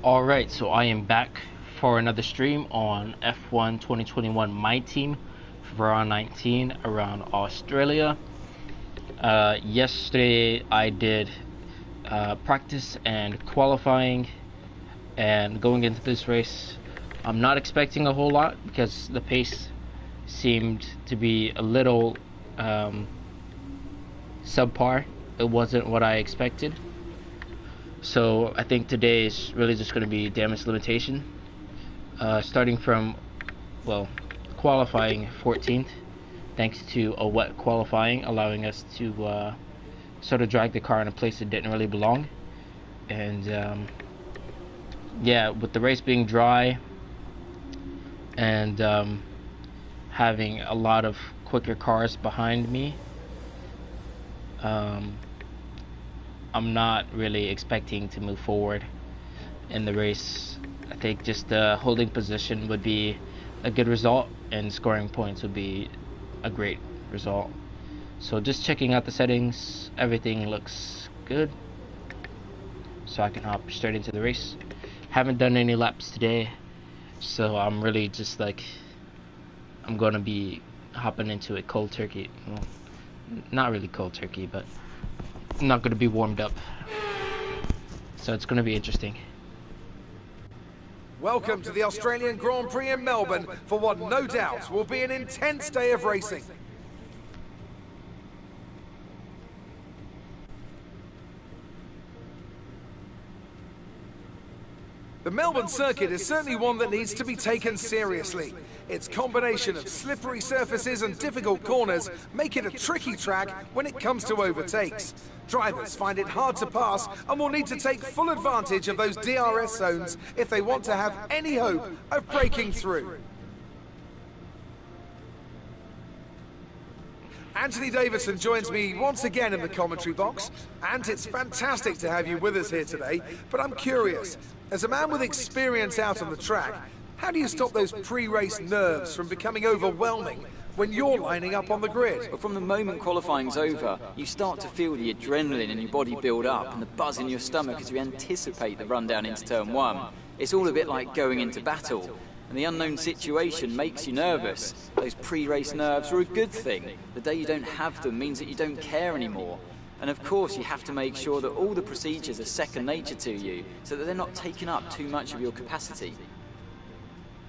Alright, so I am back for another stream on F1 2021 My Team for round 19 around Australia. Yesterday I did practice and qualifying, and going into this race I'm not expecting a whole lot because the pace seemed to be a little subpar. It wasn't what I expected. So I think today is really just going to be damage limitation, starting from, well, qualifying 14th, thanks to a wet qualifying, allowing us to sort of drag the car in a place it didn't really belong. And yeah, with the race being dry and having a lot of quicker cars behind me, I'm not really expecting to move forward in the race. I think just holding position would be a good result, and scoring points would be a great result. So just checking out the settings, everything looks good, so I can hop straight into the race. Haven't done any laps today, so I'm really just like, I'm gonna be hopping into it cold turkey. Well, not really cold turkey, but not going to be warmed up, so it's going to be interesting. Welcome to the Australian Grand Prix in Melbourne for what no doubt will be an intense day of racing. The Melbourne circuit is certainly one that needs to be taken seriously. Its combination of slippery surfaces and difficult corners make it a tricky track when it comes to overtakes. Drivers find it hard to pass and will need to take full advantage of those DRS zones if they want to have any hope of breaking through. Anthony Davidson joins me once again in the commentary box, and it's fantastic to have you with us here today. But I'm curious, as a man with experience out on the track, how do you stop those pre-race nerves from becoming overwhelming when you're lining up on the grid? Well, from the moment qualifying's over, you start to feel the adrenaline in your body build up and the buzz in your stomach as you anticipate the run down into turn one. It's all a bit like going into battle, and the unknown situation makes you nervous. Those pre-race nerves are a good thing. The day you don't have them means that you don't care anymore. And of course, you have to make sure that all the procedures are second nature to you, so that they're not taking up too much of your capacity.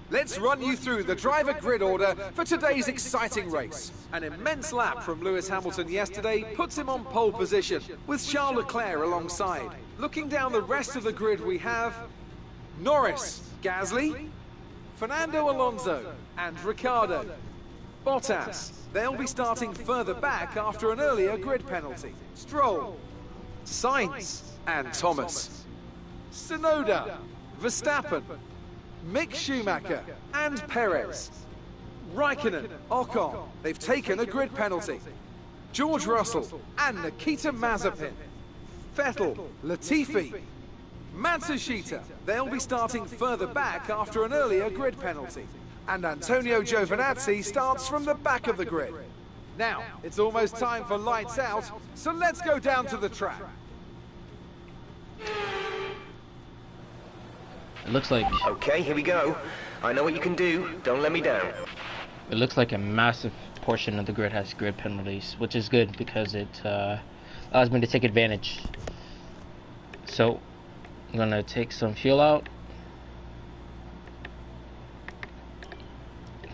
Let's run you through the driver grid order for today's exciting race. An immense lap from Lewis Hamilton yesterday puts him on pole position, with Charles Leclerc alongside. Looking down the rest of the grid, we have Norris, Gasly, Fernando Alonso and Ricciardo. Bottas, they'll be starting further back after an earlier grid penalty. Stroll, Sainz and Thomas. Tsunoda, Verstappen, Mick Schumacher and Perez. Raikkonen, Ocon, they've taken a grid penalty. George Russell and Nikita Mazepin. Vettel, Latifi, Matsushita, they'll be starting further back after an earlier grid penalty. And Antonio Giovinazzi starts from the back of the grid. Now, it's almost time for lights out, so let's go down to the track. It looks like... Okay, here we go. I know what you can do. Don't let me down. It looks like a massive portion of the grid has grid penalties, which is good because it allows me to take advantage. So, I'm gonna take some fuel out.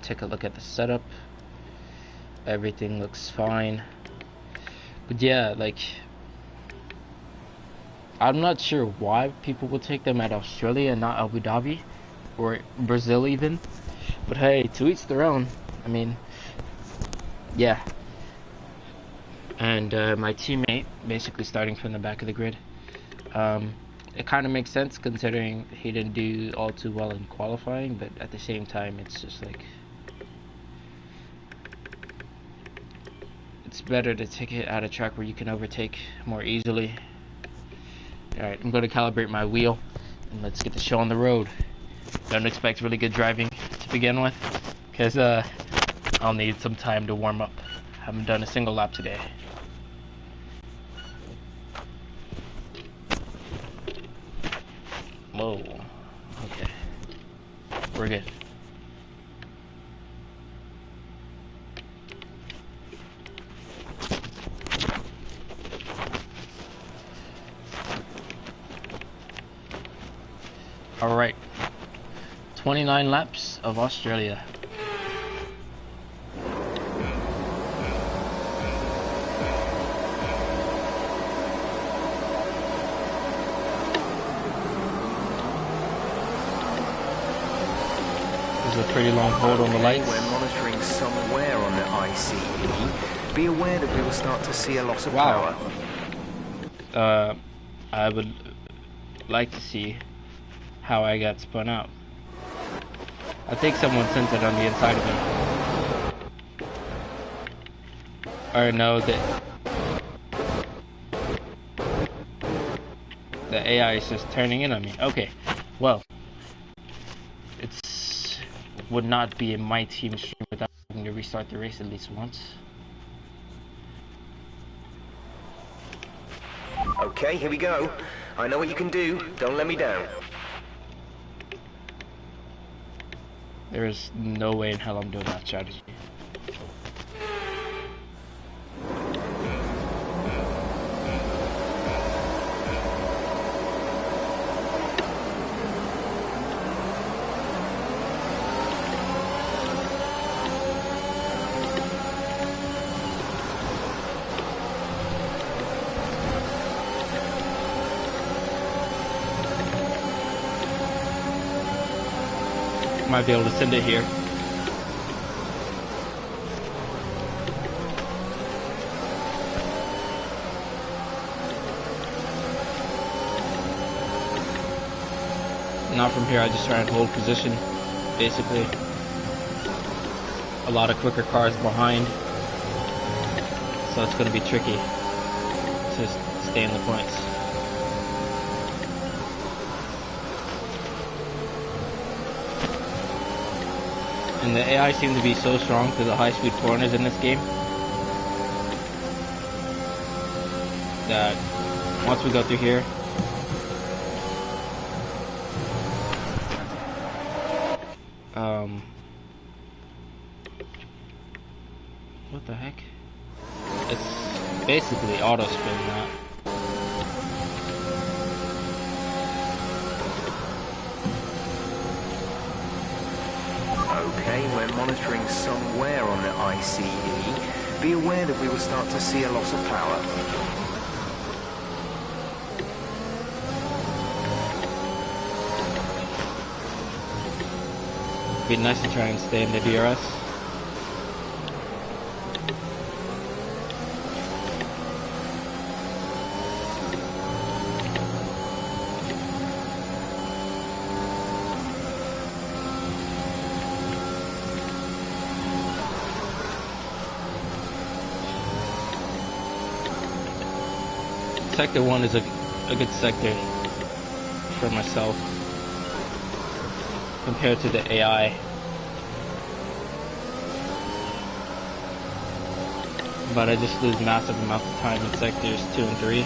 Take a look at the setup. Everything looks fine. But yeah, like, I'm not sure why people will take them at Australia and not Abu Dhabi or Brazil even. But hey, to each their own. I mean, yeah. And my teammate basically starting from the back of the grid. It kind of makes sense considering he didn't do all too well in qualifying, but at the same time it's just like, it's better to take it at a track where you can overtake more easily. Alright, I'm going to calibrate my wheel and let's get the show on the road. Don't expect really good driving to begin with, because I'll need some time to warm up. Haven't done a single lap today. Whoa. Okay. We're good. All right. 29 laps of Australia. There's a pretty long hold on the lights. We're monitoring somewhere on the ICE. Be aware that we will start to see a loss of power. I would like to see how I got spun out. I think someone sent it on the inside of me. Or no, the AI is just turning in on me. Okay, well, it's would not be in my team stream without having to restart the race at least once. Okay, here we go. I know what you can do. Don't let me down. There is no way in hell I'm doing that strategy. Might be able to send it here. Not from here, I just try and hold position, basically. A lot of quicker cars behind, so it's going to be tricky to stay in the points. And the AI seems to be so strong through the high-speed corners in this game that once we go through here, what the heck? It's basically auto spin that. Okay, we're monitoring somewhere on the ICE. Be aware that we will start to see a loss of power. Be nice to try and stay in the DRS. Sector 1 is a good sector for myself compared to the AI. But I just lose massive amounts of time in sectors 2 and 3.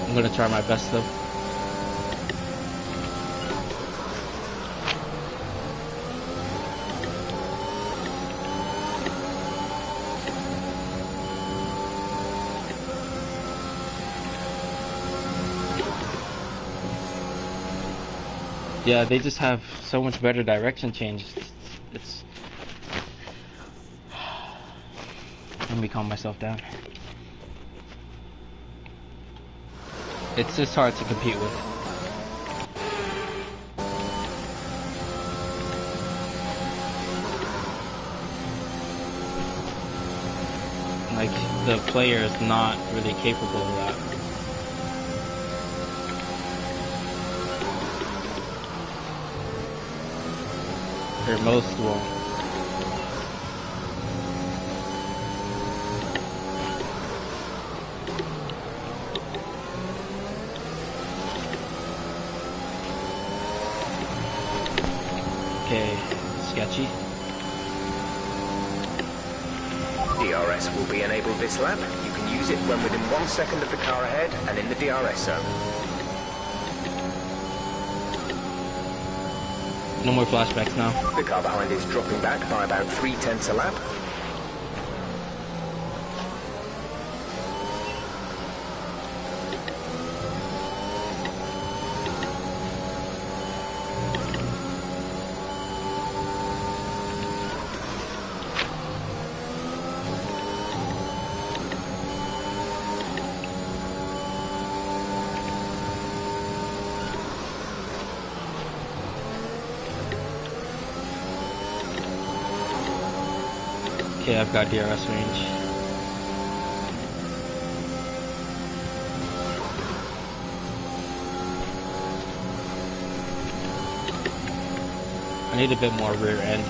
I'm gonna try my best though. Yeah, they just have so much better direction change. It's let me calm myself down. It's just hard to compete with. Like, the player is not really capable of that. Or most won't. Okay, sketchy. DRS will be enabled this lap. You can use it when within 1 second of the car ahead and in the DRS zone. No more flashbacks now. The car behind is dropping back by about 3/10 a lap. Okay, I've got DRS range. I need a bit more rear end.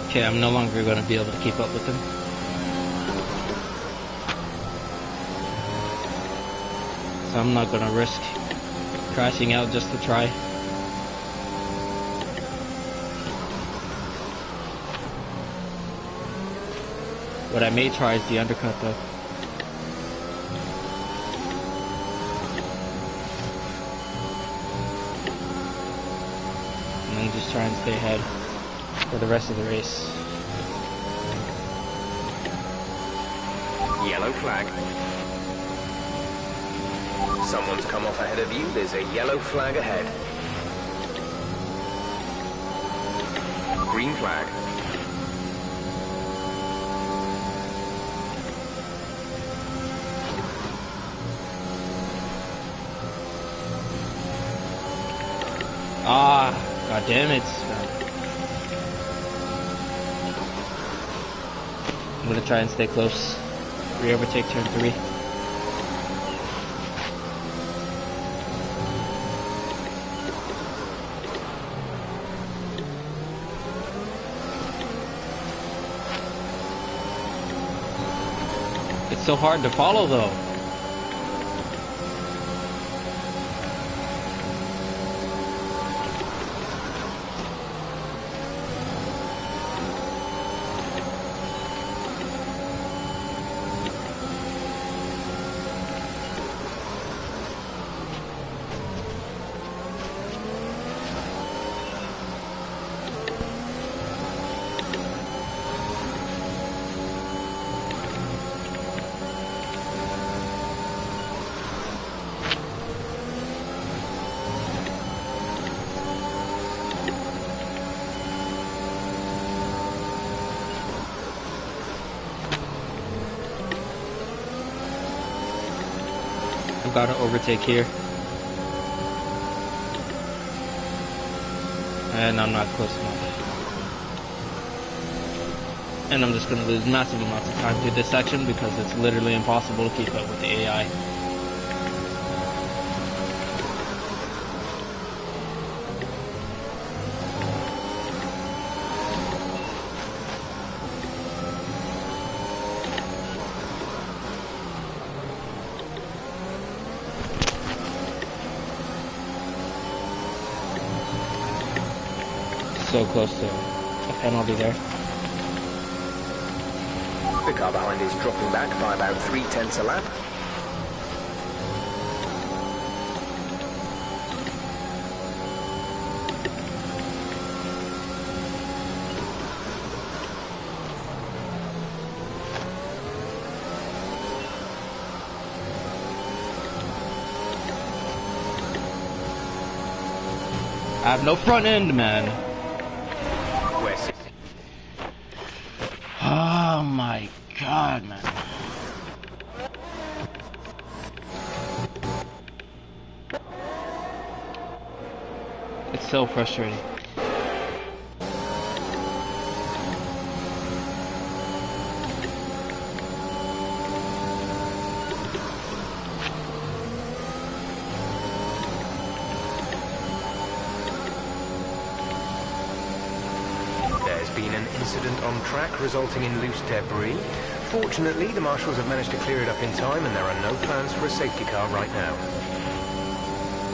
Okay, I'm no longer going to be able to keep up with them. So I'm not going to risk crashing out just to try. What I may try is the undercut though. And then just try and stay ahead for the rest of the race. Yellow flag. Someone's come off ahead of you. There's a yellow flag ahead. Green flag. Ah, god damn it. I'm gonna try and stay close. Re-overtake turn 3. It's so hard to follow though. I've got to overtake here. And I'm not close enough. And I'm just going to lose massive amounts of time through this section because it's literally impossible to keep up with the AI. So close to a penalty there. The car behind is dropping back by about 3/10 a lap. I have no front end, man. Oh my god, man. It's so frustrating. incident on track resulting in loose debris. Fortunately, the marshals have managed to clear it up in time and there are no plans for a safety car right now.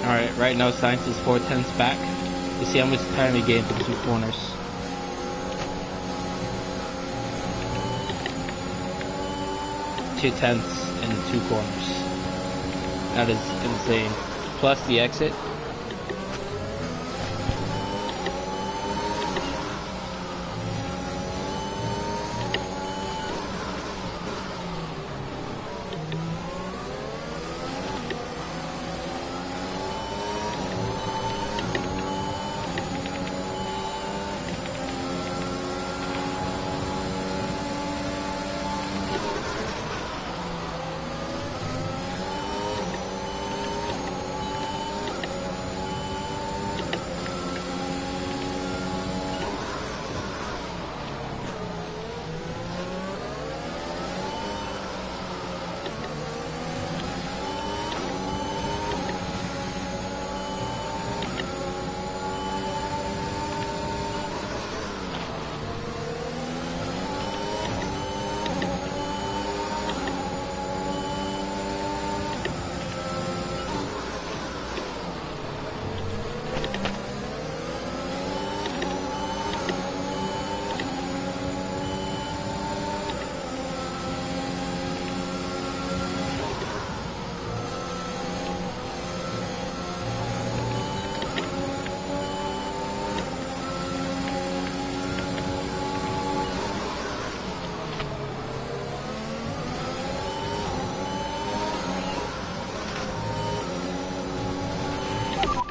Alright, right now science is 4/10 back. Let's see how much time we gain for the 2 corners. Two tenths in 2 corners. That is insane. Plus the exit.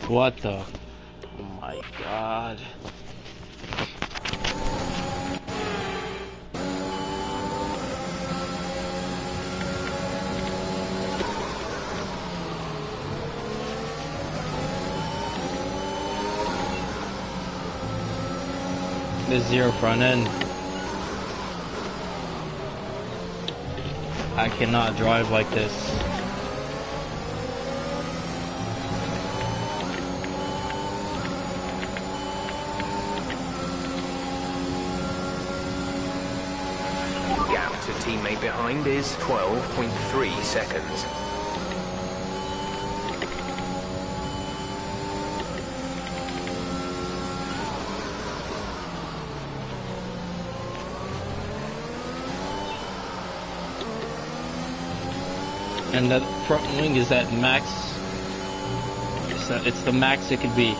What the? Oh my god. There's 0 front end. I cannot drive like this. Gap to teammate behind is 12.3 seconds. And that front wing is at max. It's the max it could be.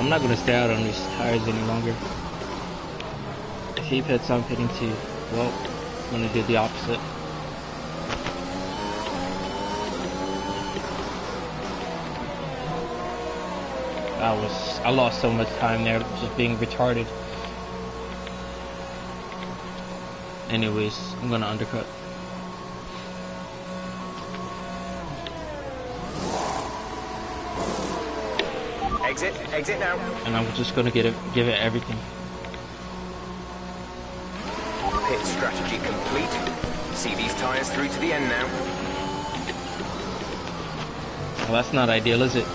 I'm not gonna stay out on these tires any longer. If he pits, I'm pitting too. Well, I'm gonna do the opposite. I lost so much time there just being retarded. Anyways, I'm gonna undercut. Exit now. And I'm just gonna give it everything. Pit strategy complete. See these tires through to the end now. Well, that's not ideal, is it?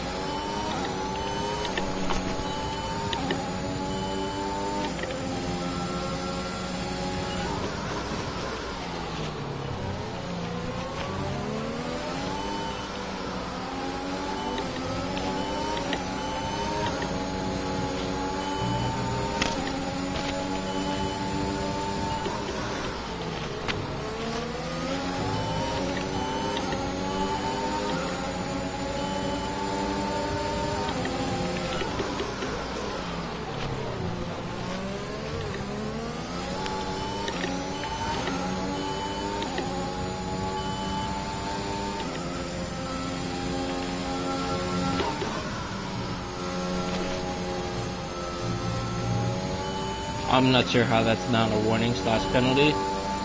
I'm not sure how that's not a warning / penalty,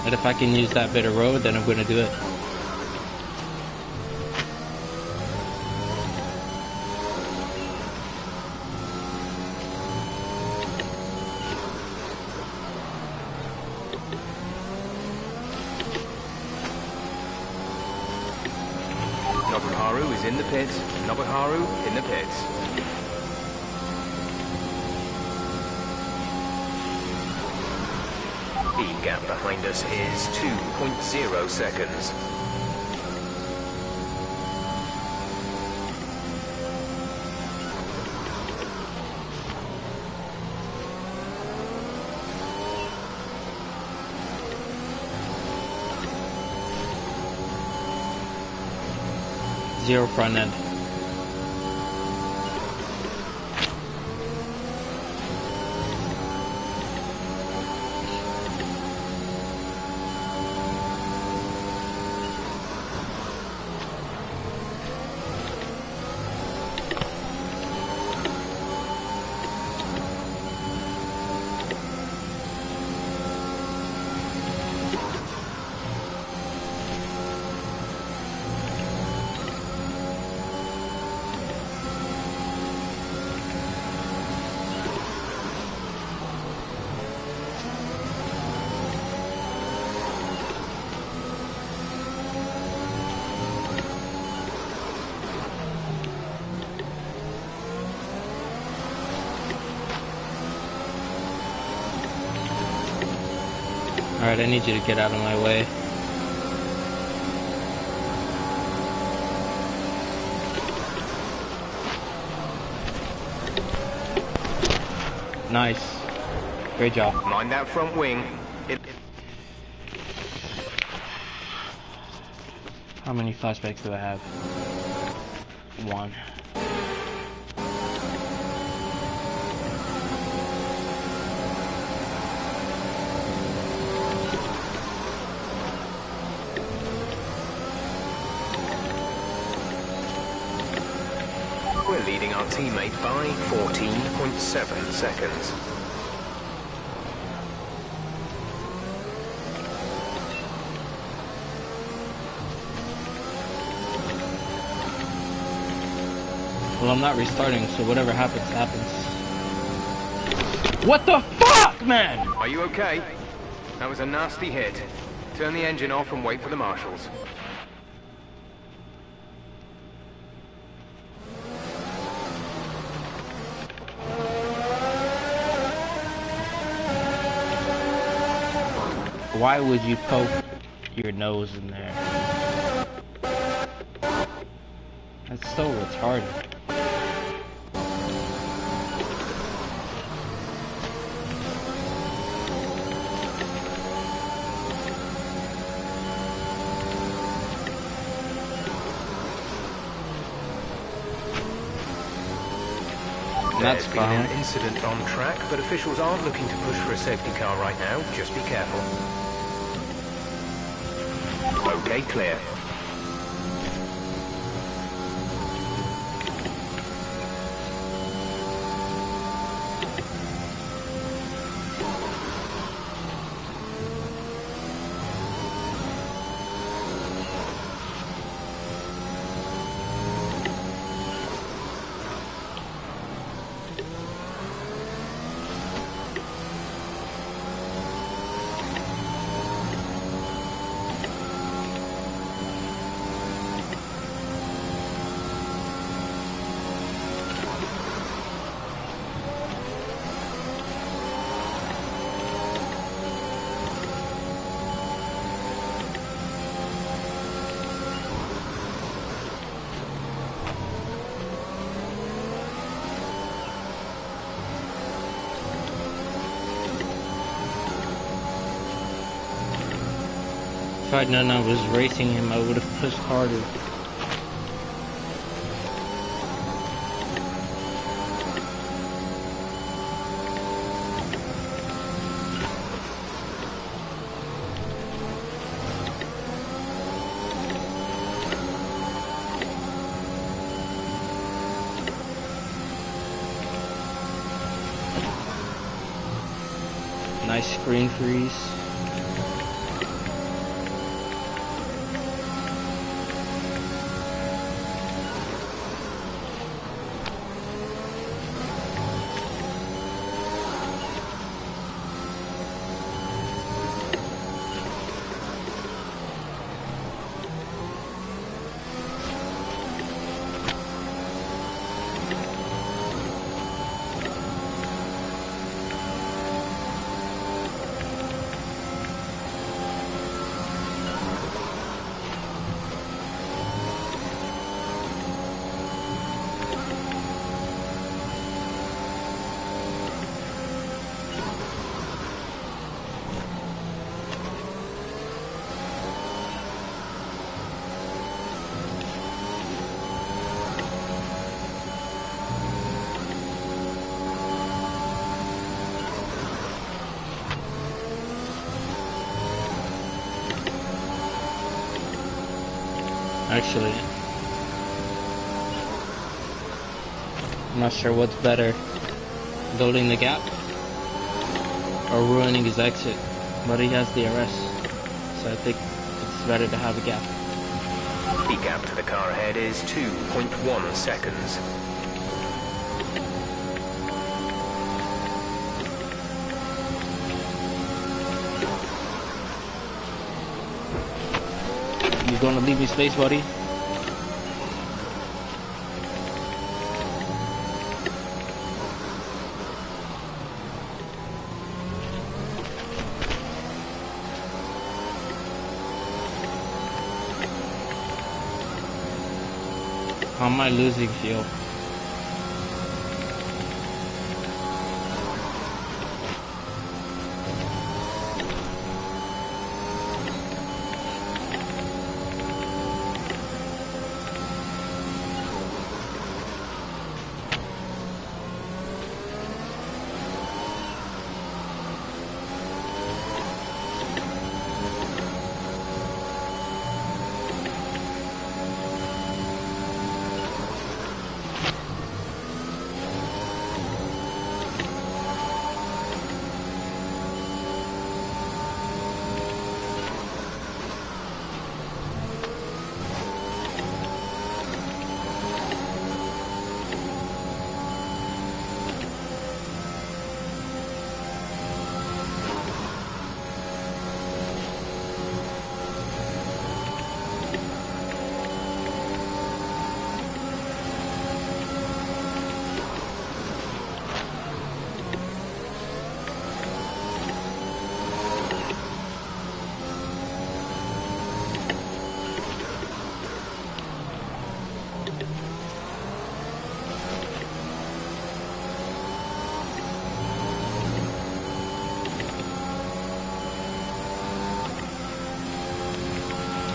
but if I can use that bit of road, then I'm going to do it. Nobuharu is in the pits. Nobuharu in the pits. The gap behind us is 2.0 seconds. Zero front end. Alright, I need you to get out of my way. Nice. Great job. Mind that front wing. How many flashbacks do I have? One. We're leading our teammate by 14.7 seconds. Well, I'm not restarting, so whatever happens, happens. What the fuck, man? Are you okay? That was a nasty hit. Turn the engine off and wait for the marshals. Why would you poke your nose in there? That's so retarded. That's There's been fine. an incident on track, but officials aren't looking to push for a safety car right now. Just be careful. Okay, clear. If I'd known I was racing him, I would have pushed harder. Nice screen freeze. Actually, I'm not sure what's better, building the gap or ruining his exit, but he has DRS, so I think it's better to have a gap. The gap to the car ahead is 2.1 seconds. You gonna leave me space, buddy? How am I losing fuel?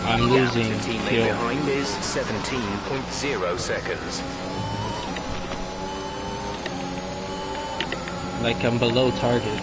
I'm losing Teammate fuel. behind is 17.0 seconds. Like I'm below target.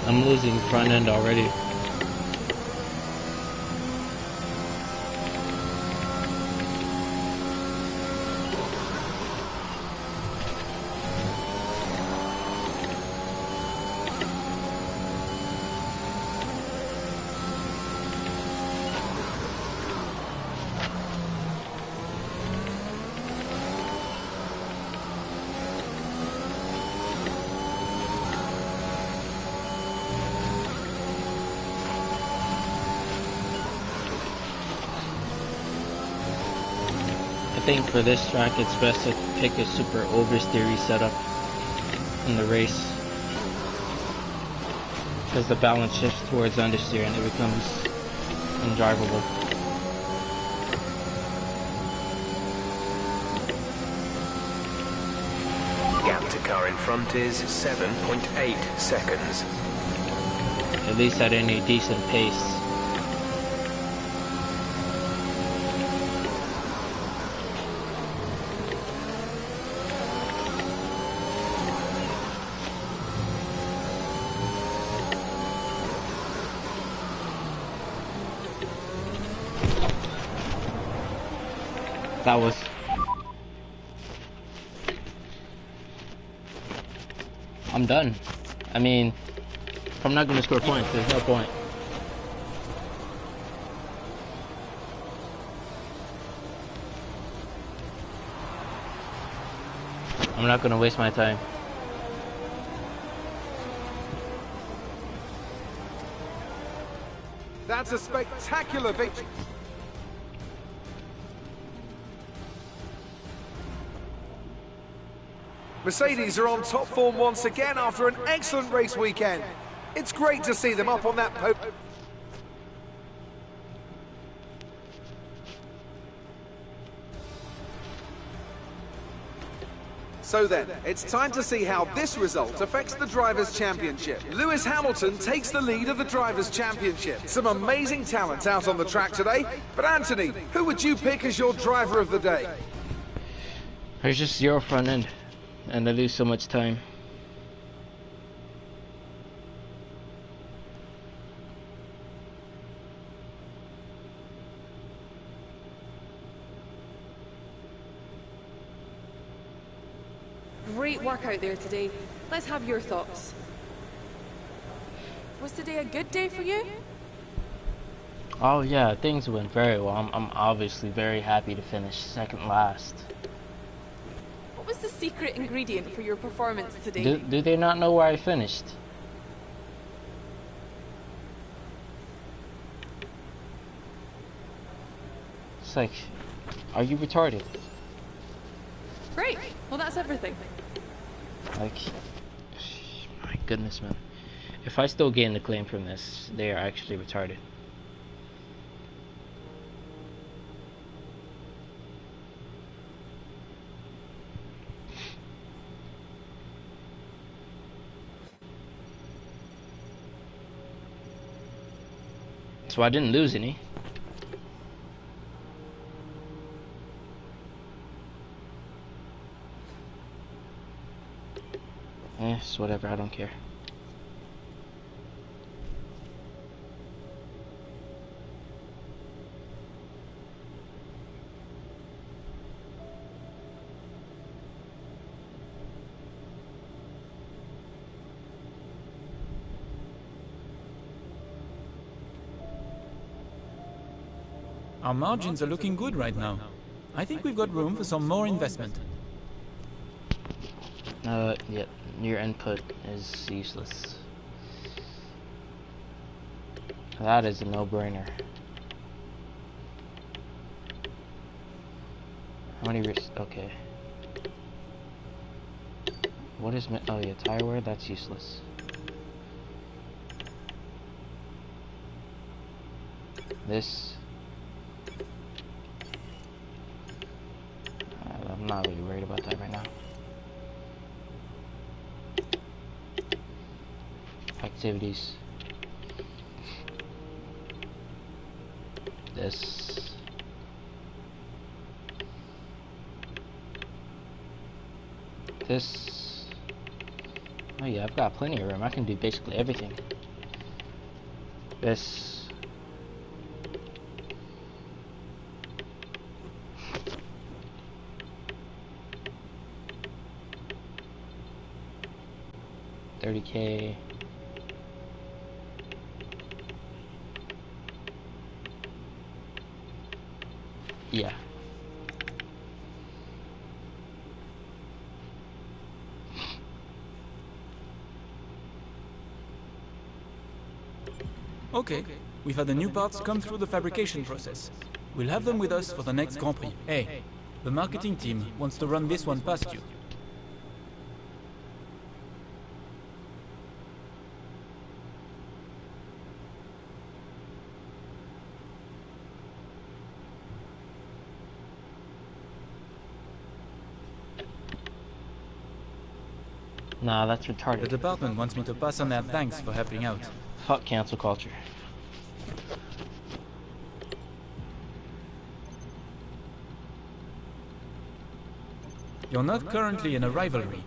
I'm losing front end already. I think for this track it's best to pick a super oversteery setup in the race, because the balance shifts towards understeer and it becomes undrivable. Gap to car in front is 7.8 seconds. At least at any decent pace. That was... I'm done. I mean, if I'm not going to score points, there's no point. I'm not going to waste my time. That's a spectacular victory. Mercedes are on top form once again after an excellent race weekend. It's great to see them up on that podium. So then, it's time to see how this result affects the Drivers' Championship. Lewis Hamilton takes the lead of the Drivers' Championship. Some amazing talent out on the track today. But Anthony, who would you pick as your driver of the day? There's just zero front end, and I lose so much time. Great work out there today. Let's have your thoughts. Was today a good day for you? Oh yeah, things went very well. I'm obviously very happy to finish second last. What was the secret ingredient for your performance today? Do they not know where I finished? It's like, are you retarded? Great. Well, that's everything. Like, my goodness, man. If I still gain the claim from this, they are actually retarded. So I didn't lose any. It's whatever, I don't care. Our margins are looking good right now. I think we've got room for some more investment. Yeah, your input is useless. That is a no-brainer. How many okay. What is oh yeah, tire wear? That's useless. This... I'm not really worried about that right now. Activities. This. This. Oh yeah, I've got plenty of room. I can do basically everything. This. $30K. Yeah. Okay, we've had the new parts come through the fabrication process. We'll have them with us for the next Grand Prix. Hey, the marketing team wants to run this one past you. Nah, that's retarded. The department wants me to pass on their thanks for helping out. Fuck cancel culture. You're not currently in a rivalry.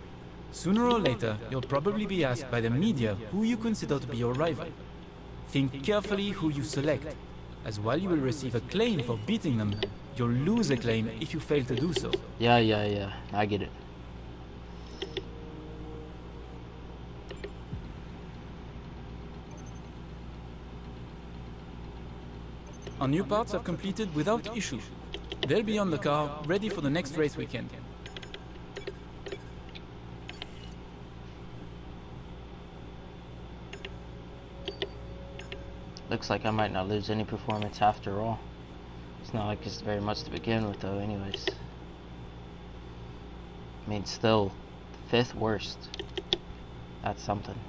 Sooner or later, you'll probably be asked by the media who you consider to be your rival. Think carefully who you select, as while you will receive acclaim for beating them, you'll lose acclaim if you fail to do so. Yeah. I get it. Our new parts have completed without issue. They'll be on the car, ready for the next race weekend. Looks like I might not lose any performance after all. It's not like it's very much to begin with though anyways. I mean, still 5th worst. That's something.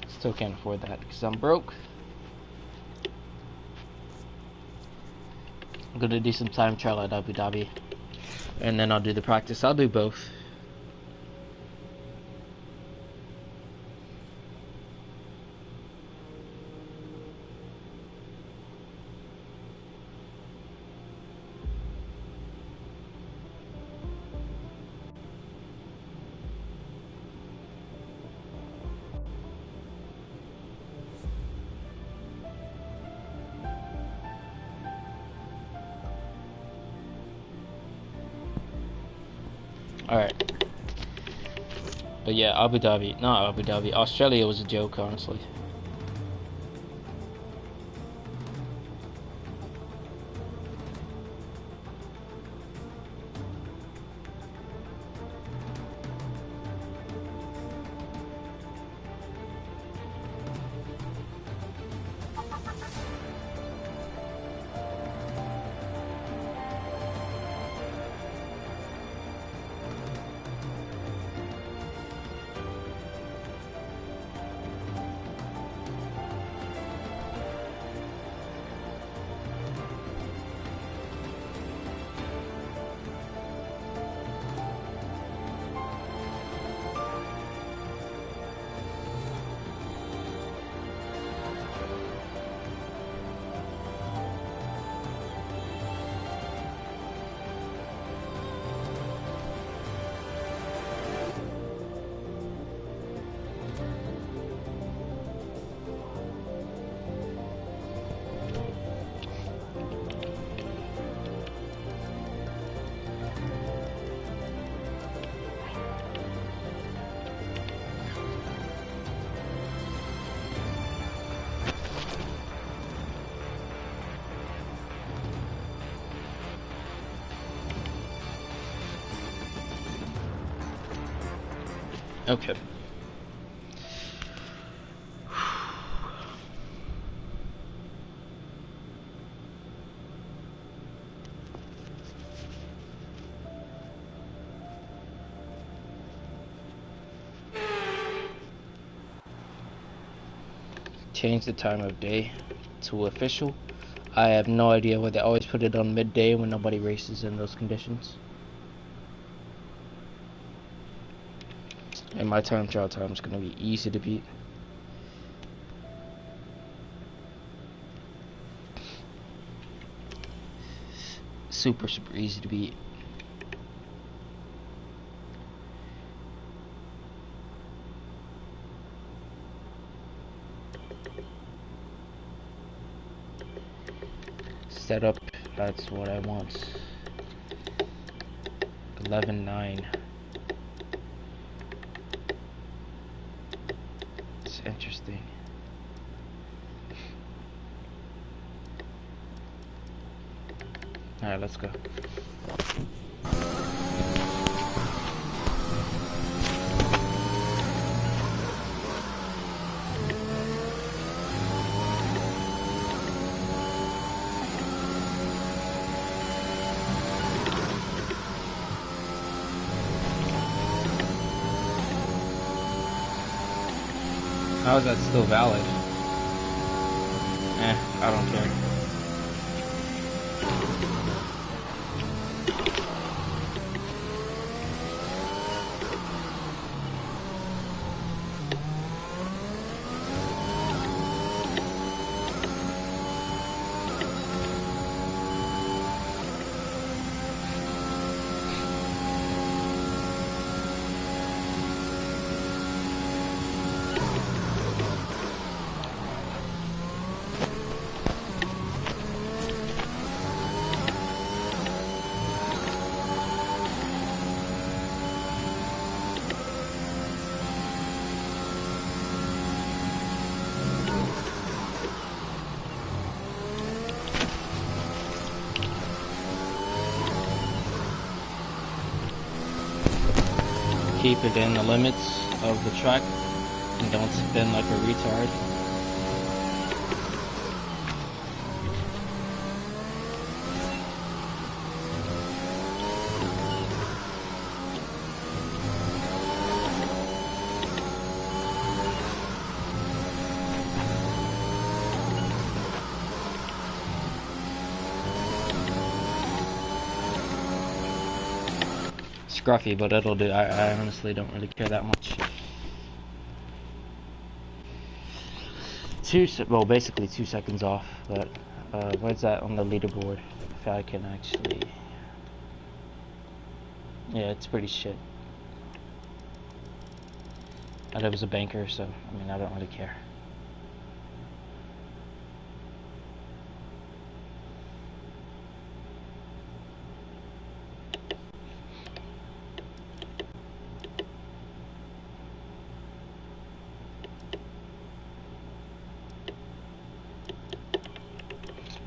Still can't afford that because I'm broke. I'm gonna do some time trial at Abu Dhabi, and then I'll do the practice. I'll do both. Alright. But yeah, not Abu Dhabi, Australia was a joke, honestly. Okay. Change the time of day to official. I have no idea why they always put it on midday when nobody races in those conditions. And my time trial time is going to be easy to beat. Super easy to beat. Setup, that's what I want. 11.9. It's interesting. Alright, let's go. How is that still valid? I don't care. Keep it in the limits of the track and don't spin like a retard. Scruffy, but it'll do. I honestly don't really care that much. Well, basically 2 seconds off, but where's that on the leaderboard? If I can actually, yeah, it's pretty shit. I was a banker, so I mean I don't really care.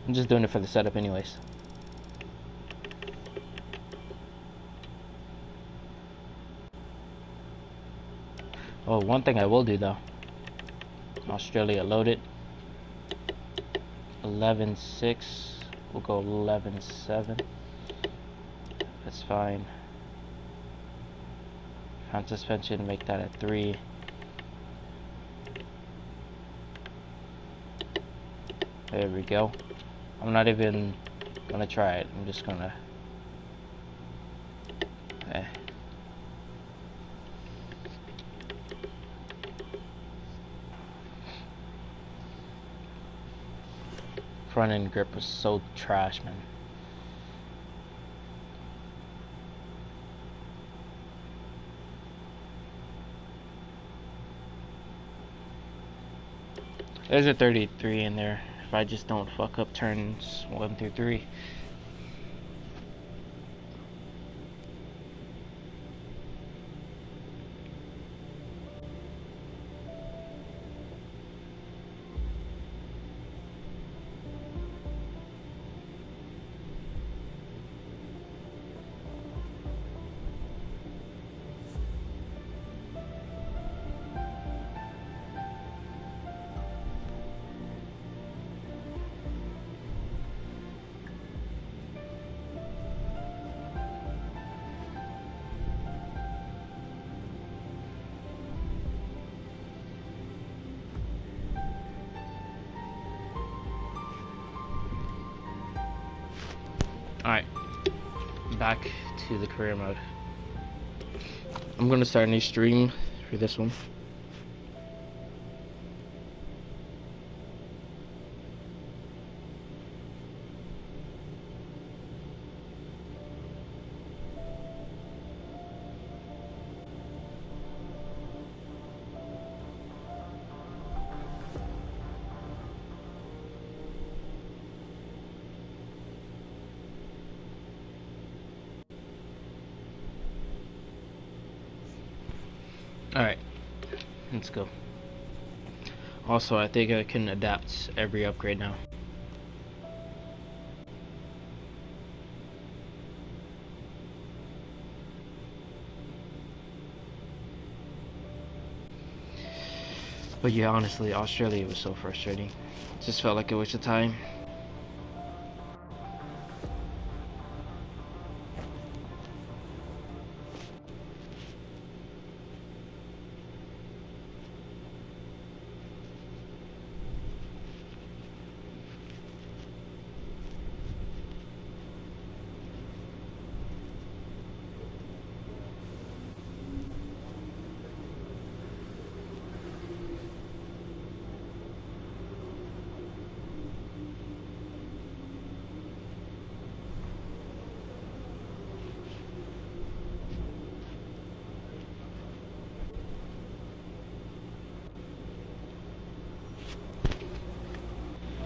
I'm just doing it for the setup anyways. Oh, one thing I will do though. Australia loaded. 11.6. We'll go 11.7. That's fine. Front suspension, make that at 3. There we go. I'm not even gonna try it. I'm just gonna front end grip was so trash, man. There's a 33 in there. If I just don't fuck up turns 1 through 3. Alright, back to the career mode. I'm gonna start a new stream for this one. Alright, let's go. Also, I think I can adapt every upgrade now. But yeah, honestly, Australia was so frustrating. It just felt like a waste of time.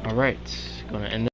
Alright, gonna end